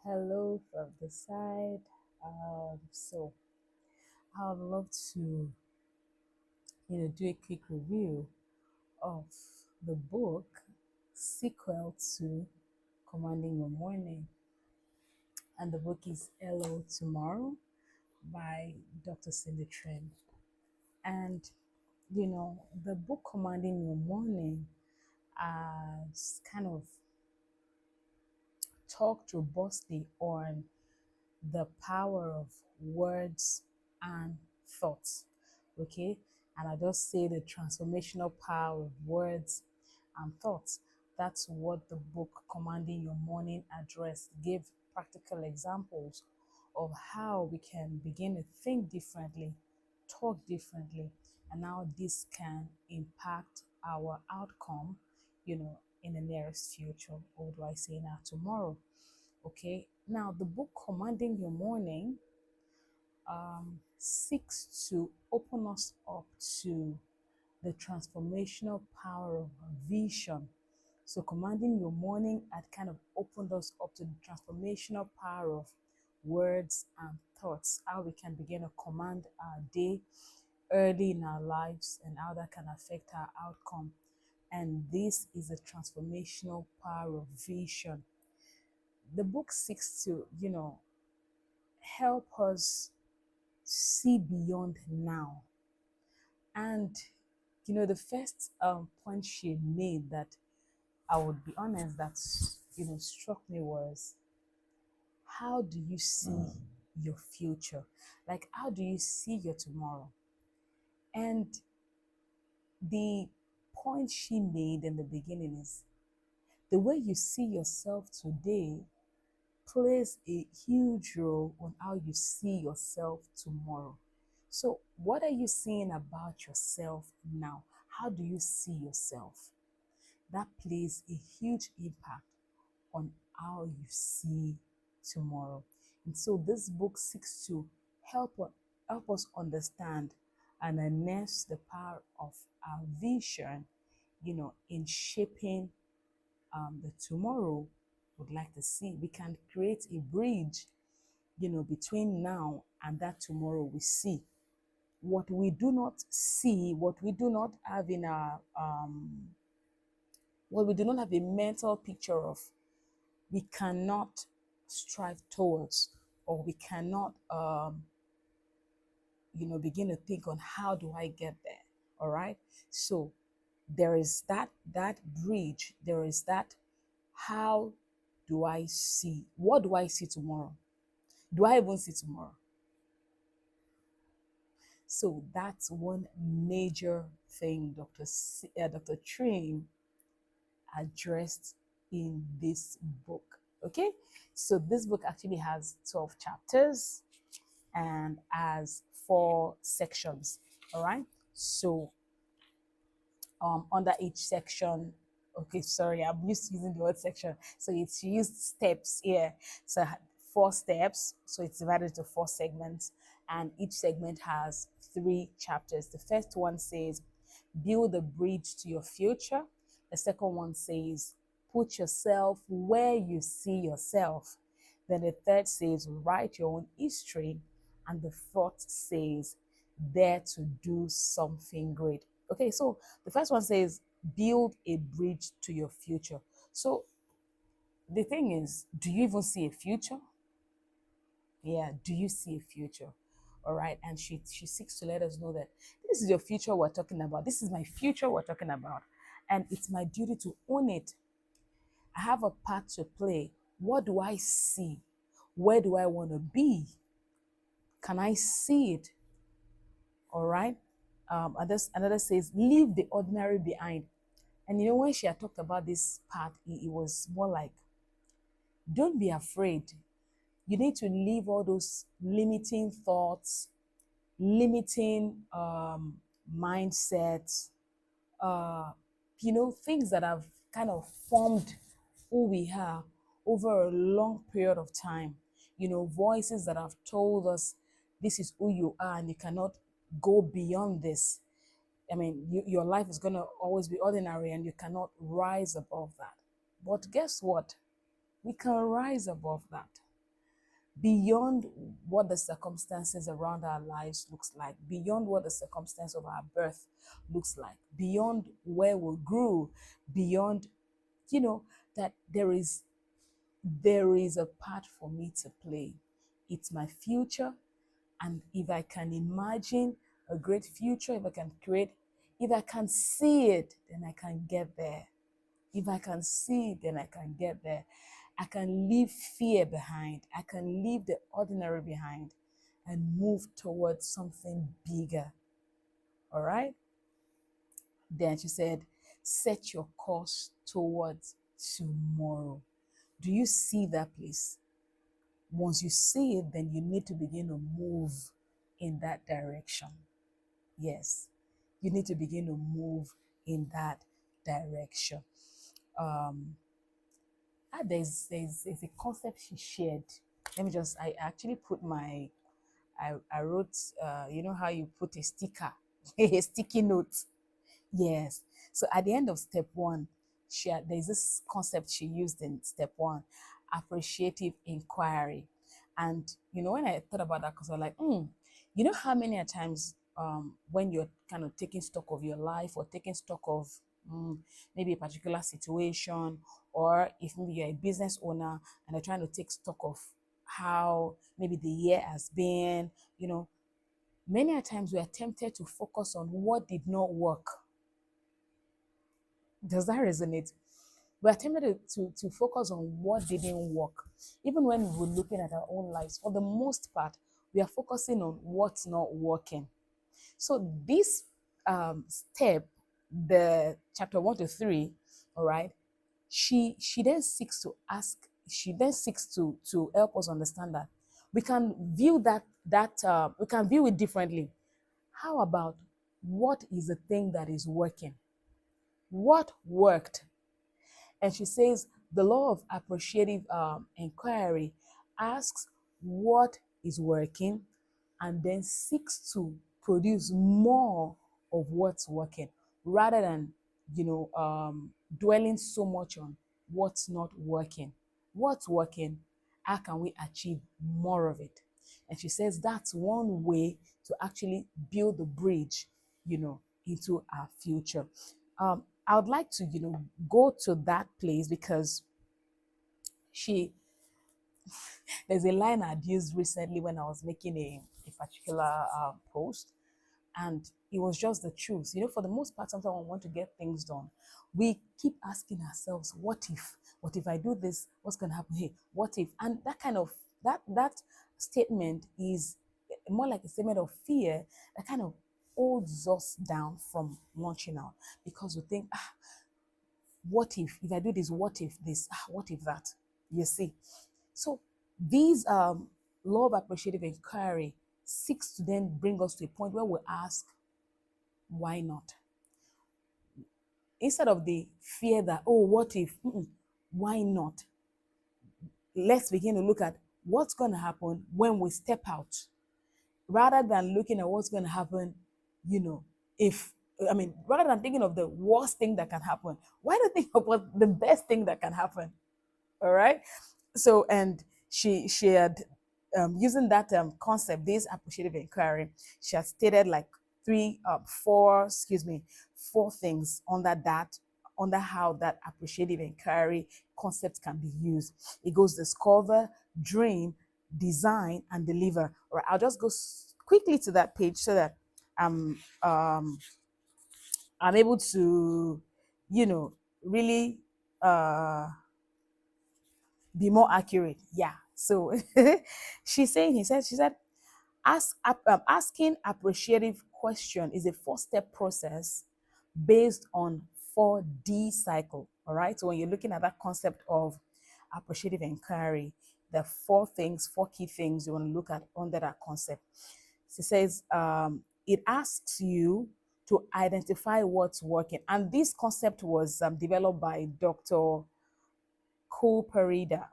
Hello from the side. So I would love to, do a quick review of the book sequel to Commanding Your Morning, and the book is Hello Tomorrow by Dr. Cindy Trim. And the book Commanding Your Morning has kind of talked robustly on the power of words and thoughts. Okay, and I just say the transformational power of words and thoughts. That's what the book Commanding Your Morning addressed. Gave practical examples of how we can begin to think differently, talk differently, and how this can impact our outcome, in the nearest future, or do I say now tomorrow? Okay, now the book Commanding Your Morning seeks to open us up to the transformational power of vision. So, Commanding Your Morning had kind of opened us up to the transformational power of words and thoughts, how we can begin to command our day early in our lives and how that can affect our outcome. And this is a transformational power of vision. The book seeks to, help us see beyond now. And the first point she made that I would be honest that struck me was, how do you see your future? Like, how do you see your tomorrow? And the point she made in the beginning is, the way you see yourself today plays a huge role on how you see yourself tomorrow. So, what are you seeing about yourself now? How do you see yourself? That plays a huge impact on how you see tomorrow. And so, this book seeks to help us understand and harness the power of our vision, in shaping the tomorrow would like to see. We can create a bridge, between now and that tomorrow we see. What we do not see, what we do not have in our, what we do not have a mental picture of, we cannot strive towards, or we cannot, begin to think on how do I get there. All right. So there is that bridge. There is that. How do I see? What do I see tomorrow? Do I even see tomorrow? So that's one major thing Dr. Trim addressed in this book. Okay, so this book actually has 12 chapters and has 4 sections. All right, so under each section, okay, sorry, I'm used to using the word section, so it's used steps here. So 4 steps, so it's divided into 4 segments, and each segment has 3 chapters. The first one says build a bridge to your future. The second one says put yourself where you see yourself. Then the third says write your own history, and the fourth says dare to do something great. Okay, so the first one says build a bridge to your future. So the thing is, do you even see a future? Yeah, do you see a future? All right, and she seeks to let us know that this is your future we're talking about. This is my future we're talking about, and it's my duty to own it. I have a part to play. What do I see? Where do I want to be? Can I see it? All right. Another says, leave the ordinary behind. And when she had talked about this part, it was more like, don't be afraid. You need to leave all those limiting thoughts, limiting mindsets, uh, things that have kind of formed who we are over a long period of time. Voices that have told us this is who you are and you cannot go beyond this. I mean, your life is going to always be ordinary and you cannot rise above that. But guess what? We can rise above that. beyond what the circumstances around our lives looks like, beyond what the circumstance of our birth looks like, beyond where we grew, beyond, you know, that there is a part for me to play. It's my future. And if I can imagine a great future, if I can see it, then I can get there. If I can see it, then I can get there. I can leave fear behind. I can leave the ordinary behind and move towards something bigger. All right? Then she said, set your course towards tomorrow. Do you see that place? Once you see it, then you need to begin to move in that direction. Yes, you need to begin to move in that direction. Um, there's a concept she shared. I actually put I wrote, you know how you put a sticker, a sticky note. Yes. So at the end of step one, there's this concept she used in step one, appreciative inquiry. And when I thought about that, because I was like, how many a times when you're kind of taking stock of your life or taking stock of maybe a particular situation, or if maybe you're a business owner and they're trying to take stock of how maybe the year has been, many a times we are tempted to focus on what did not work. Does that resonate? We are tempted to focus on what didn't work. Even when we're looking at our own lives, for the most part, we are focusing on what's not working. So this step, the chapter 1 to 3, all right, she then seeks to ask, she then seeks to help us understand that we can view we can view it differently. How about what is the thing that is working? What worked? And she says the law of appreciative inquiry asks what is working and then seeks to produce more of what's working rather than, dwelling so much on what's not working. What's working? How can we achieve more of it? And she says that's one way to actually build the bridge, into our future. I would like to, go to that place because she there's a line I'd used recently when I was making a particular post, and it was just the truth. For the most part, sometimes we want to get things done. We keep asking ourselves, what if? What if I do this? What's gonna happen? Hey, what if? And that kind of that statement is more like a statement of fear that kind of holds us down from launching out because we think, what if I do this? What if this? What if that? You see? So these law of appreciative inquiry seeks to then bring us to a point where we ask, why not? Instead of the fear that, oh, what if? Why not? Let's begin to look at what's going to happen when we step out, rather than looking at what's going to happen, if rather than thinking of the worst thing that can happen, why don't think of what the best thing that can happen? All right. So, and she had using that concept, this appreciative inquiry, she had stated like four things under how that appreciative inquiry concept can be used. It goes discover, dream, design, and deliver. All right, I'll just go quickly to that page so that I'm able to, really be more accurate. Yeah. So she said, asking appreciative question is a 4-step process based on 4D cycle. All right. So when you're looking at that concept of appreciative inquiry, there are four key things you want to look at under that concept. She says it asks you to identify what's working. And this concept was developed by Dr. Cooperida.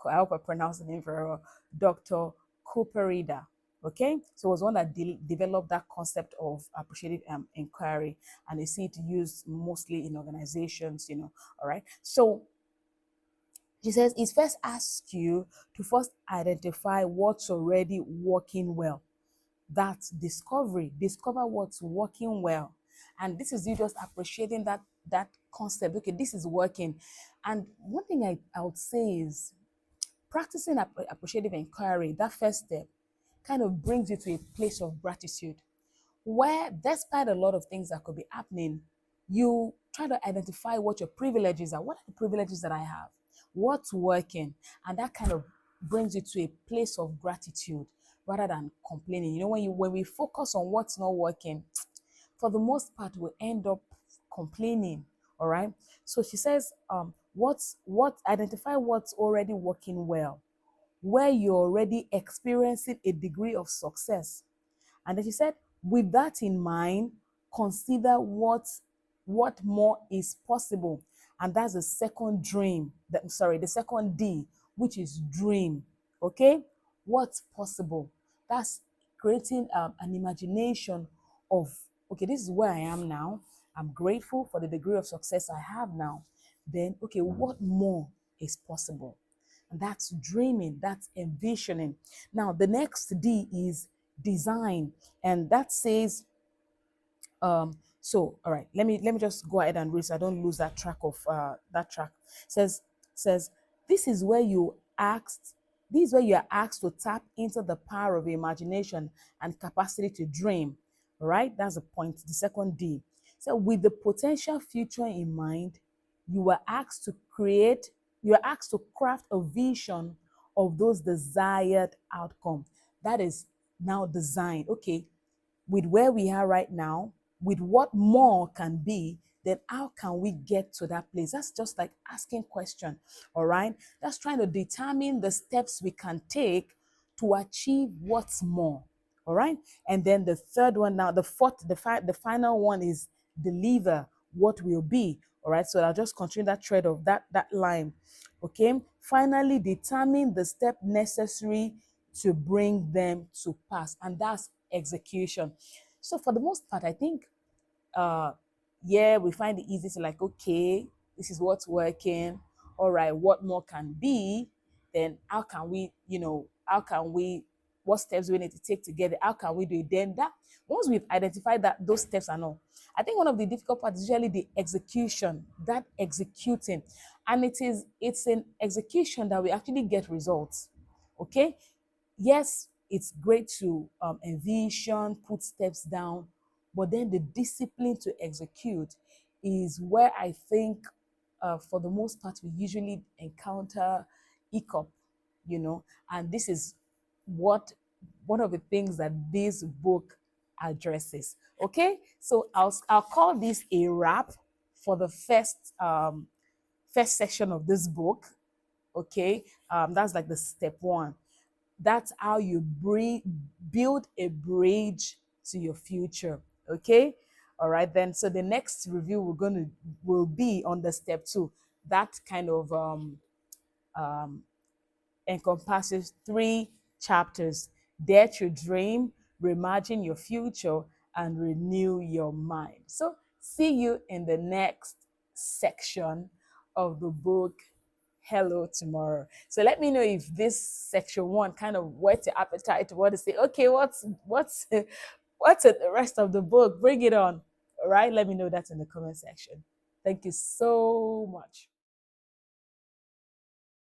I hope I pronounced the name very well. Dr. Cooperida. Okay, so it was one that developed that concept of appreciative inquiry, and you see it used mostly in organizations. All right. So She says it first asks you to first identify what's already working well. That's discovery. Discover what's working well. And this is you just appreciating that concept. Okay, this is working. And one thing I would say is practicing appreciative inquiry, that first step, kind of brings you to a place of gratitude where, despite a lot of things that could be happening, you try to identify what your privileges are. What are the privileges that I have? What's working? And that kind of brings you to a place of gratitude rather than complaining. You know, when we focus on what's not working, for the most part, we end up complaining. All right. So she says, what identify what's already working well, where you're already experiencing a degree of success. And then she said, with that in mind, consider what more is possible. And that's the second dream. The second D, which is dream. Okay? What's possible? That's creating an imagination of, okay, this is where I am now. I'm grateful for the degree of success I have now. Then, okay, what more is possible? And that's dreaming, that's envisioning. Now, the next D is design, and that says, all right, let me just go ahead and read so I don't lose that track of that track. Says this is where you asked this is where you are asked to tap into the power of imagination and capacity to dream. All right, that's the point, the second D. So with the potential future in mind, you are asked to create you are asked to craft a vision of those desired outcome. That is now designed. Okay, with where we are right now, with what more can be, then how can we get to that place? That's just like asking question, all right? That's trying to determine the steps we can take to achieve what's more, all right? And then the third one now, the final one is deliver what will be, all right? So I'll just continue that thread of that line, okay? Finally, determine the step necessary to bring them to pass, and that's execution. So for the most part, I think uh yeah, we find it easy to like, okay, this is what's working. All right, what more can be? Then how can we, what steps we need to take together? How can we do it? Then that once we've identified that those steps and all, I think one of the difficult parts is usually the execution, that executing. And it's an execution that we actually get results. Okay, yes, it's great to envision, put steps down, but then the discipline to execute is where I think, for the most part, we usually encounter hiccup, and this is what one of the things that this book addresses. Okay, so I'll call this a wrap for the first section of this book. Okay, that's like the step one. That's how you build a bridge to your future. Okay. All right then. So the next review will be on the step two. That kind of um, encompasses three chapters: Dare to Dream, Reimagine Your Future, and Renew Your Mind. So see you in the next section of the book, Hello Tomorrow. So let me know if this section one kind of whet your appetite to want to say, okay, what's what's the rest of the book? Bring it on. All right, let me know that in the comment section. Thank you so much.